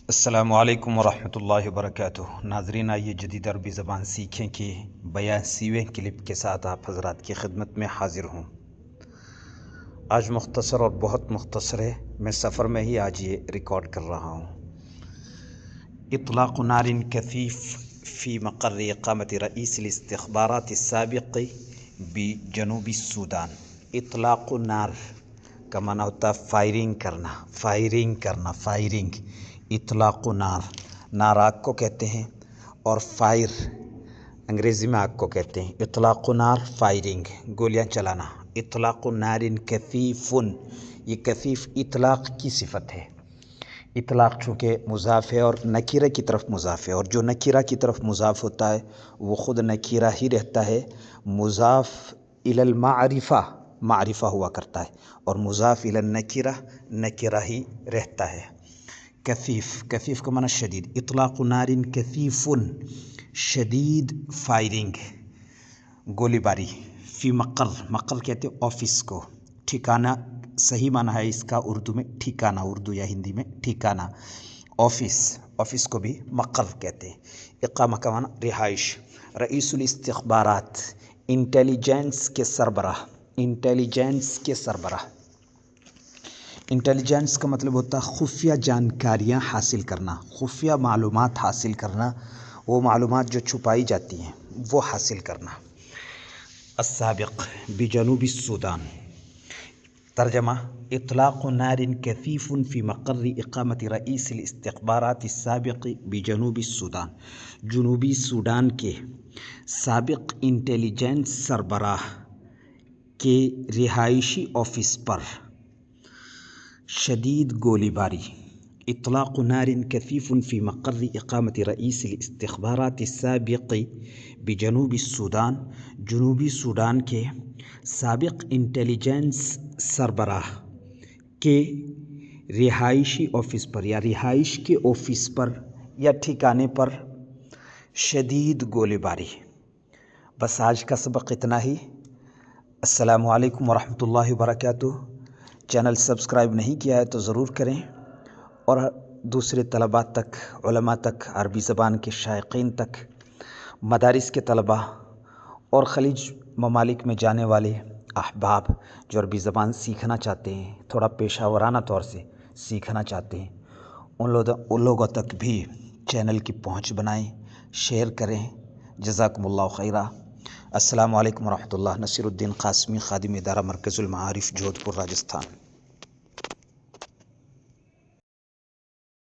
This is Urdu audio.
السلام علیکم ورحمۃ اللہ وبرکاتہ۔ ناظرین، آئیے جدید عربی زبان سیکھیں کہ 82ویں کلپ کے ساتھ آپ حضرات کی خدمت میں حاضر ہوں۔ آج مختصر اور بہت مختصر ہے، میں سفر میں ہی آج یہ ریکارڈ کر رہا ہوں۔ اطلاق نار کثیف فی مقر اقامت رئیس الاستخبارات السابق بجنوب السودان۔ اطلاق نار کا معنی ہوتا ہے فائرنگ کرنا۔ اطلاق نار، نار آگ کو کہتے ہیں، اور فائر انگریزی میں آگ کو کہتے ہیں۔ اطلاق نار فائرنگ، گولیاں چلانا۔ اطلاق نار کثیف، یہ کثیف اطلاق کی صفت ہے۔ اطلاق چونکہ مضاف ہے اور نکیرہ کی طرف مضاف ہے، اور جو نکیرہ کی طرف مضاف ہوتا ہے وہ خود نکیرہ ہی رہتا ہے، مضاف الی المعرفہ معرفہ ہوا کرتا ہے، اور مضاف الی النکیرہ نکیرہ ہی رہتا ہے۔ کثیف کا معنی شدید۔ اطلاق نار کثیف، شدید فائرنگ، گولی باری۔ فی مقر کہتے ہیں آفس کو، ٹھکانہ صحیح معنی ہے اس کا اردو میں ٹھکانہ، اردو یا ہندی میں ٹھکانہ۔ آفس کو بھی مقر کہتے ہیں۔ اقامہ کا معنی رہائش۔ رئیس الاستخبارات، انٹیلیجنس کے سربراہ۔ انٹیلیجنس کا مطلب ہوتا ہے خفیہ جانکاریاں حاصل کرنا، خفیہ معلومات حاصل کرنا، وہ معلومات جو چھپائی جاتی ہیں وہ حاصل کرنا۔ السابق بجنوب السودان۔ ترجمہ: اطلاق نار کثیف فی مقر اقامت رئیس الاستخبارات السابق بجنوب السودان۔ جنوبی سوڈان کے سابق انٹیلیجنس سربراہ کے رہائشی آفس پر شدید گولی باری۔ اطلاق نار کثیف فی مقر اقامت رئیس الاستخبارات السابق بجنوب السودان۔ جنوبی سوڈان کے سابق انٹیلیجنس سربراہ کے رہائشی آفس پر یا رہائش کے آفس پر یا ٹھکانے پر شدید گولی باری۔ بس آج کا سبق اتنا ہی۔ السلام علیکم ورحمۃ اللہ وبرکاتہ۔ چینل سبسکرائب نہیں کیا ہے تو ضرور کریں، اور دوسرے طلباء تک، علماء تک، عربی زبان کے شائقین تک، مدارس کے طلباء اور خلیج ممالک میں جانے والے احباب جو عربی زبان سیکھنا چاہتے ہیں، تھوڑا پیشہ ورانہ طور سے سیکھنا چاہتے ہیں، ان لوگوں تک بھی چینل کی پہنچ بنائیں، شیئر کریں۔ جزاکم اللہ خیرہ۔ السلام علیکم ورحمۃ اللہ۔ نصیر الدین قاسمی، خادم ادارہ مرکز المعارف، جودھپور، راجستھان۔